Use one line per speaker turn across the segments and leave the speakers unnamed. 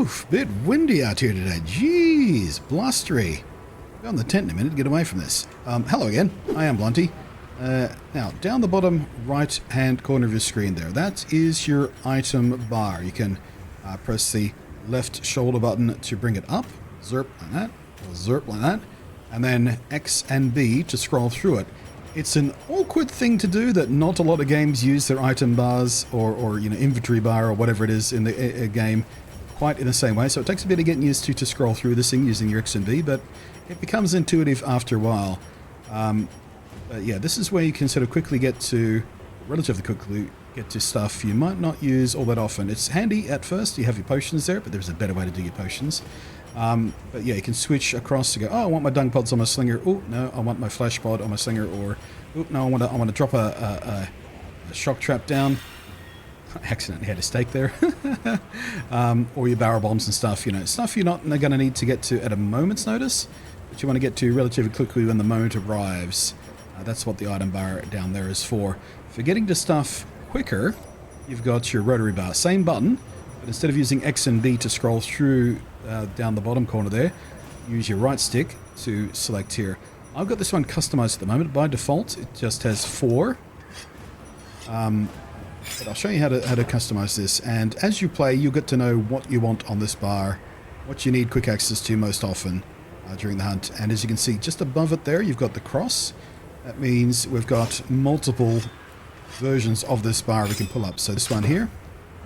Oof, bit windy out here today. Jeez, blustery. I'll be on the tent in a minute to get away from this. Hello again. I am Blunty. Now, down the bottom right-hand corner of your screen there, that is your item bar. You can press the left shoulder button to bring it up, zerp like that, or zerp like that, and then X and B to scroll through it. It's an awkward thing to do that not a lot of games use their item bars or inventory bar or whatever it is in the game quite in the same way. So it takes a bit of getting used to scroll through this thing using your X and B, but it becomes intuitive after a while. But yeah, this is where you can sort of relatively quickly get to stuff you might not use all that often. It's handy at first, you have your potions there, but there's a better way to do your potions. But yeah, you can switch across to go, oh, I want my dung pods on my slinger. Oh, no, I want my flash pod on my slinger. Or, oh, no, I want to drop a shock trap down. I accidentally had a stake there. Or your barrel bombs and stuff, stuff you're not going to need to get to at a moment's notice, but you want to get to relatively quickly when the moment arrives. That's what the item bar down there is for. For getting to stuff quicker, you've got your rotary bar. Same button, but instead of using X and B to scroll through down the bottom corner there, use your right stick to select here. I've got this one customized at the moment. By default, it just has 4. But I'll show you how to customize this, and as you play, you'll get to know what you want on this bar, what you need quick access to most often during the hunt. And as you can see, just above it there, you've got the cross. That means we've got multiple versions of this bar we can pull up. So this one here,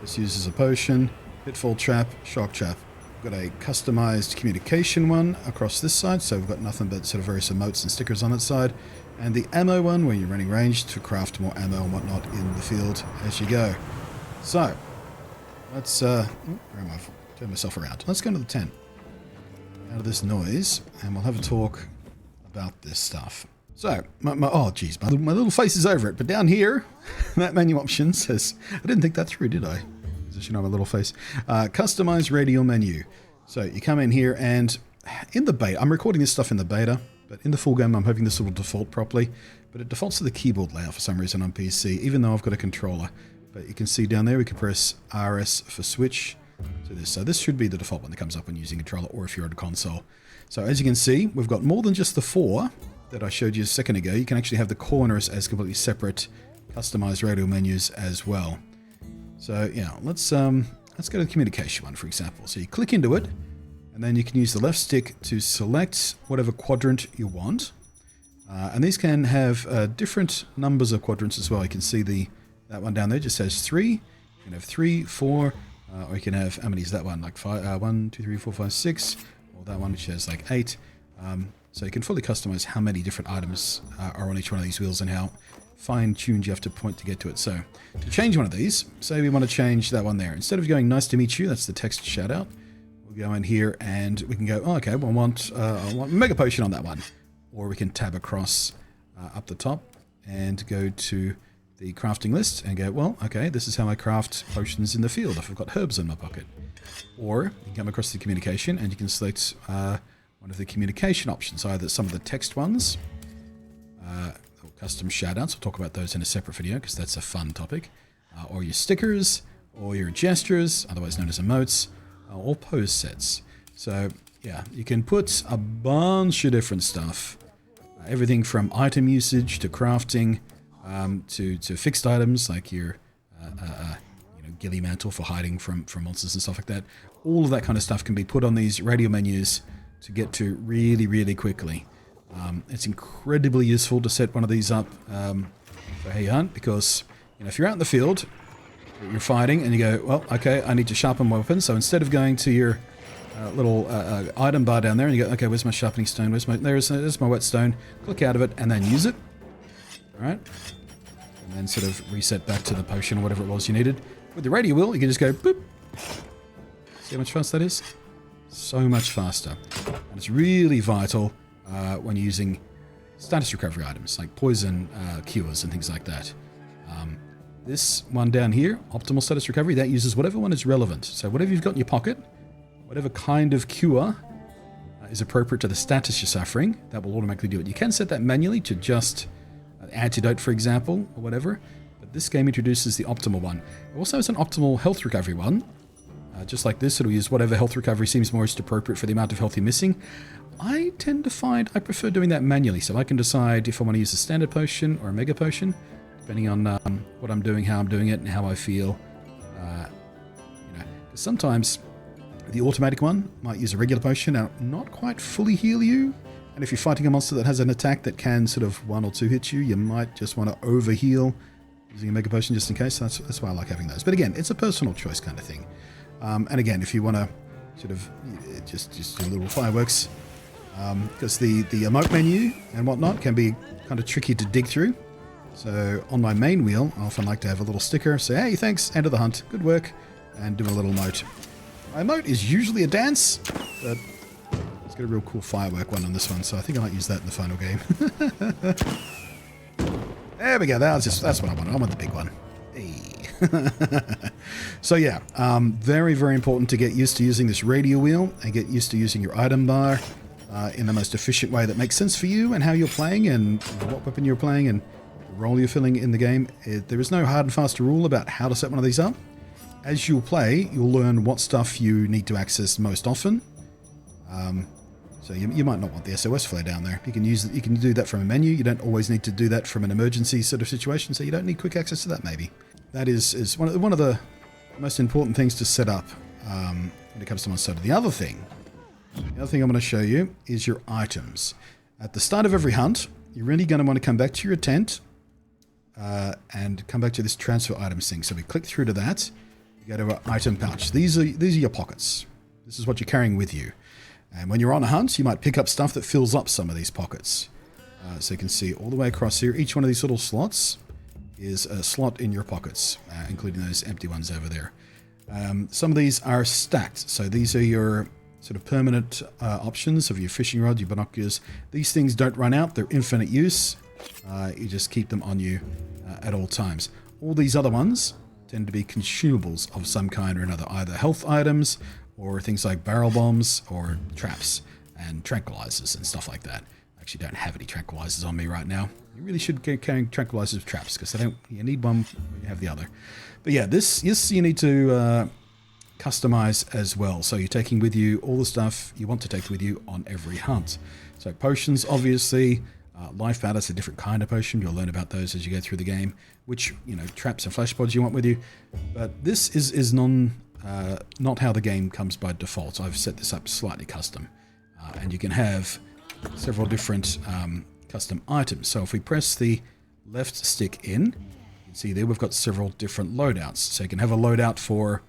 this uses a potion, pitfall trap, shock trap. We've got a customized communication one across this side, so we've got nothing but sort of various emotes and stickers on that side. And the ammo one, where you're running range to craft more ammo and whatnot in the field as you go. So, let's, where am I? Turn myself around. Let's go into the tent. Out of this noise, and we'll have a talk about this stuff. So, oh geez, my little face is over it, but down here, that menu option says, I didn't think that through, did I? Position on my little face. Customize radial menu. So, you come in here, and in the beta, I'm recording this stuff in the beta, but in the full game, I'm hoping this will default properly. But it defaults to the keyboard layout for some reason on PC, even though I've got a controller. But you can see down there, we can press RS for switch to this. So this should be the default one that comes up when using a controller, or if you're on a console. So as you can see, we've got more than just the 4 that I showed you a second ago. You can actually have the corners as completely separate customized radial menus as well. So yeah, let's go to the communication one, for example. So you click into it, and then you can use the left stick to select whatever quadrant you want. And these can have different numbers of quadrants as well. You can see that one down there just says 3. You can have 3, 4, or you can have, how many is that one? Like 5, 1, 2, 3, 4, 5, 6. Or that one which has like 8. So you can fully customize how many different items are on each one of these wheels and how fine-tuned you have to point to get to it. So to change one of these, say we want to change that one there. Instead of going nice to meet you, that's the text shout out. Go in here and we can go, oh, okay, well, I want Mega Potion on that one. Or we can tab across up the top and go to the crafting list and go, well, okay, this is how I craft potions in the field if I've got herbs in my pocket. Or you can come across the communication and you can select one of the communication options, either some of the text ones, or custom shoutouts. We'll talk about those in a separate video because that's a fun topic. Or your stickers, or your gestures, otherwise known as emotes, or pose sets. So yeah, you can put a bunch of different stuff, everything from item usage to crafting, to fixed items like your ghillie mantle for hiding from monsters and stuff like that. All of that kind of stuff can be put on these radial menus to get to really quickly. It's incredibly useful to set one of these up for Hey Hunt, because if you're out in the field, you're fighting and you go, well, okay, I need to sharpen my weapon. So instead of going to your little item bar down there and you go, okay, where's my sharpening stone? There's my whetstone. Click out of it and then use it. All right. And then sort of reset back to the potion or whatever it was you needed. With the radial wheel, you can just go boop. See how much faster that is? So much faster. And it's really vital when you're using status recovery items like poison cures and things like that. This one down here, optimal status recovery, that uses whatever one is relevant. So whatever you've got in your pocket, whatever kind of cure is appropriate to the status you're suffering, that will automatically do it. You can set that manually to just antidote, for example, or whatever. But this game introduces the optimal one. It also has an optimal health recovery one, Just like this, it'll use whatever health recovery seems most appropriate for the amount of health you're missing. I tend to find I prefer doing that manually, so I can decide if I want to use a standard potion or a mega potion, depending on what I'm doing, how I'm doing it, and how I feel. You know, 'cause sometimes the automatic one might use a regular potion and not quite fully heal you. And if you're fighting a monster that has an attack that can sort of 1 or 2 hit you, you might just want to over heal using a mega potion just in case. That's why I like having those. But again, it's a personal choice kind of thing. And again, if you want to sort of just do little fireworks, because the emote menu and whatnot can be kind of tricky to dig through. So on my main wheel, I often like to have a little sticker, say, hey, thanks, end of the hunt, good work, and do a little emote. My emote is usually a dance, but let's get a real cool firework one on this one, so I think I might use that in the final game. There we go, that's what I want. I want the big one. Hey. So yeah, very, very important to get used to using this radial wheel and get used to using your item bar in the most efficient way that makes sense for you and how you're playing and what weapon you're playing and the role you're filling in the game. There is no hard and fast rule about how to set one of these up. As you'll play, you'll learn what stuff you need to access most often. So you might not want the SOS flare down there. You can do that from a menu. You don't always need to do that from an emergency sort of situation, so you don't need quick access to that maybe. That is one of the most important things to set up when it comes to Monster. The other thing I'm going to show you is your items. At the start of every hunt, you're really going to want to come back to your tent and come back to this transfer items thing. So we click through to that. You go to our item pouch. These are your pockets. This is what you're carrying with you. And when you're on a hunt, you might pick up stuff that fills up some of these pockets. So you can see all the way across here, each one of these little slots is a slot in your pockets, including those empty ones over there. Some of these are stacked. So these are your sort of permanent options of your fishing rod, your binoculars. These things don't run out. They're infinite use. You just keep them on you at all times. All these other ones tend to be consumables of some kind or another, either health items or things like barrel bombs or traps and tranquilizers and stuff like that. I actually don't have any tranquilizers on me right now. You really should get carrying tranquilizers with traps because you need one when you have the other. But yeah, this you need to customize as well. So you're taking with you all the stuff you want to take with you on every hunt. So potions, obviously. Life powder's a different kind of potion. You'll learn about those as you go through the game. Which, traps and flash pods you want with you. But this is not how the game comes by default. I've set this up slightly custom. And you can have several different custom items. So if we press the left stick in, you can see there we've got several different loadouts. So you can have a loadout for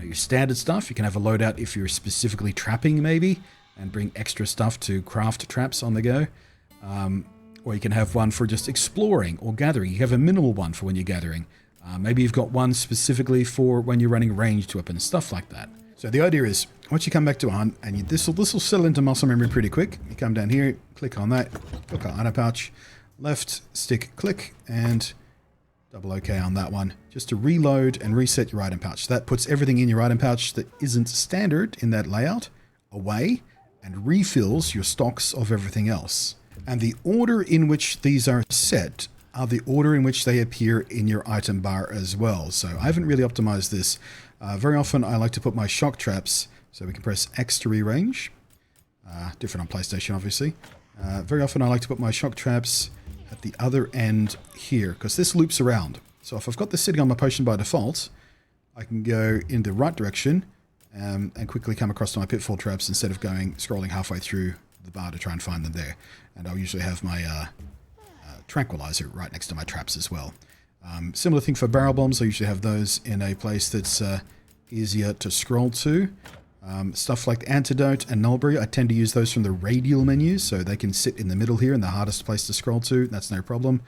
your standard stuff. You can have a loadout if you're specifically trapping maybe and bring extra stuff to craft traps on the go. Or you can have one for just exploring or gathering. You have a minimal one for when you're gathering. Maybe you've got one specifically for when you're running ranged weapons, stuff like that. So the idea is, once you come back to a hunt, and this will settle into muscle memory pretty quick. You come down here, click on that, click on item pouch, left stick click, and double OK on that one, just to reload and reset your item pouch. So that puts everything in your item pouch that isn't standard in that layout away, and refills your stocks of everything else. And the order in which these are set are the order in which they appear in your item bar as well. So I haven't really optimized this. Very often I like to put my shock traps, so we can press X to rearrange. Different on PlayStation, obviously. Very often I like to put my shock traps at the other end here, because this loops around. So if I've got this sitting on my potion by default, I can go in the right direction and quickly come across to my pitfall traps instead of scrolling halfway through the bar to try and find them there. And I'll usually have my tranquilizer right next to my traps as well. Similar thing for barrel bombs. I usually have those in a place that's easier to scroll to. Stuff like the antidote and nullberry, I tend to use those from the radial menu, so they can sit in the middle here in the hardest place to scroll to. That's no problem.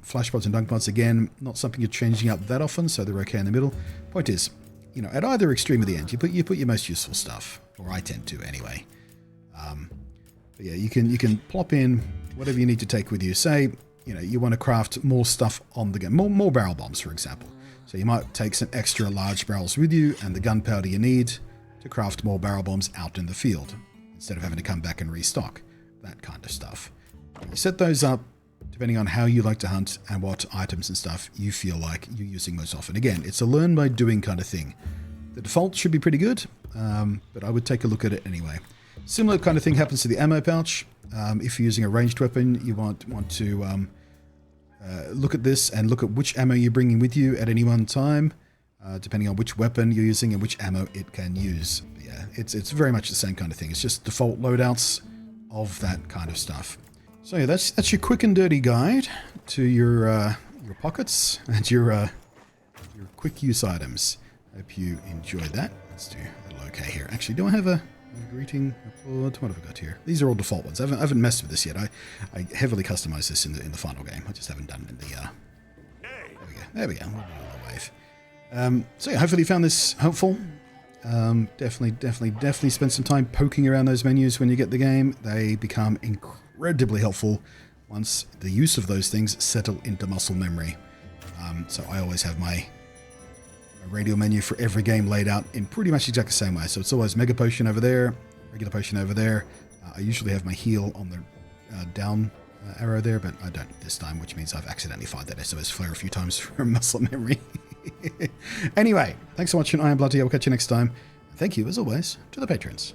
Flash pods and dunk pods, again, not something you're changing up that often, so they're okay in the middle. Point is, at either extreme of the end, you put your most useful stuff, or I tend to anyway. But yeah, you can plop in whatever you need to take with you. Say, you want to craft more stuff on the go, more barrel bombs, for example. So you might take some extra large barrels with you and the gunpowder you need to craft more barrel bombs out in the field, instead of having to come back and restock, that kind of stuff. You set those up depending on how you like to hunt and what items and stuff you feel like you're using most often. Again, it's a learn by doing kind of thing. The default should be pretty good, but I would take a look at it anyway. Similar kind of thing happens to the ammo pouch. If you're using a ranged weapon, you want to look at this and look at which ammo you're bringing with you at any one time, depending on which weapon you're using and which ammo it can use. But yeah, it's very much the same kind of thing. It's just default loadouts of that kind of stuff. So yeah, that's your quick and dirty guide to your pockets and your quick use items. Hope you enjoyed that. Let's do a little okay here. Actually, do I have a greeting report? What have I got here? These are all default ones. I haven't messed with this yet. I heavily customized this in the final game. I just haven't done it in the there we go. We'll do a wave. So yeah, hopefully you found this helpful. Definitely spend some time poking around those menus when you get the game. They become incredibly helpful once the use of those things settle into muscle memory. So I always have my radial menu for every game laid out in pretty much exactly the same way. So it's always Mega Potion over there, regular potion over there. I usually have my heal on the down arrow there, but I don't this time, which means I've accidentally fired that SOS flare a few times for muscle memory. Anyway, thanks for watching. I am Bloody. I will catch you next time. Thank you, as always, to the patrons.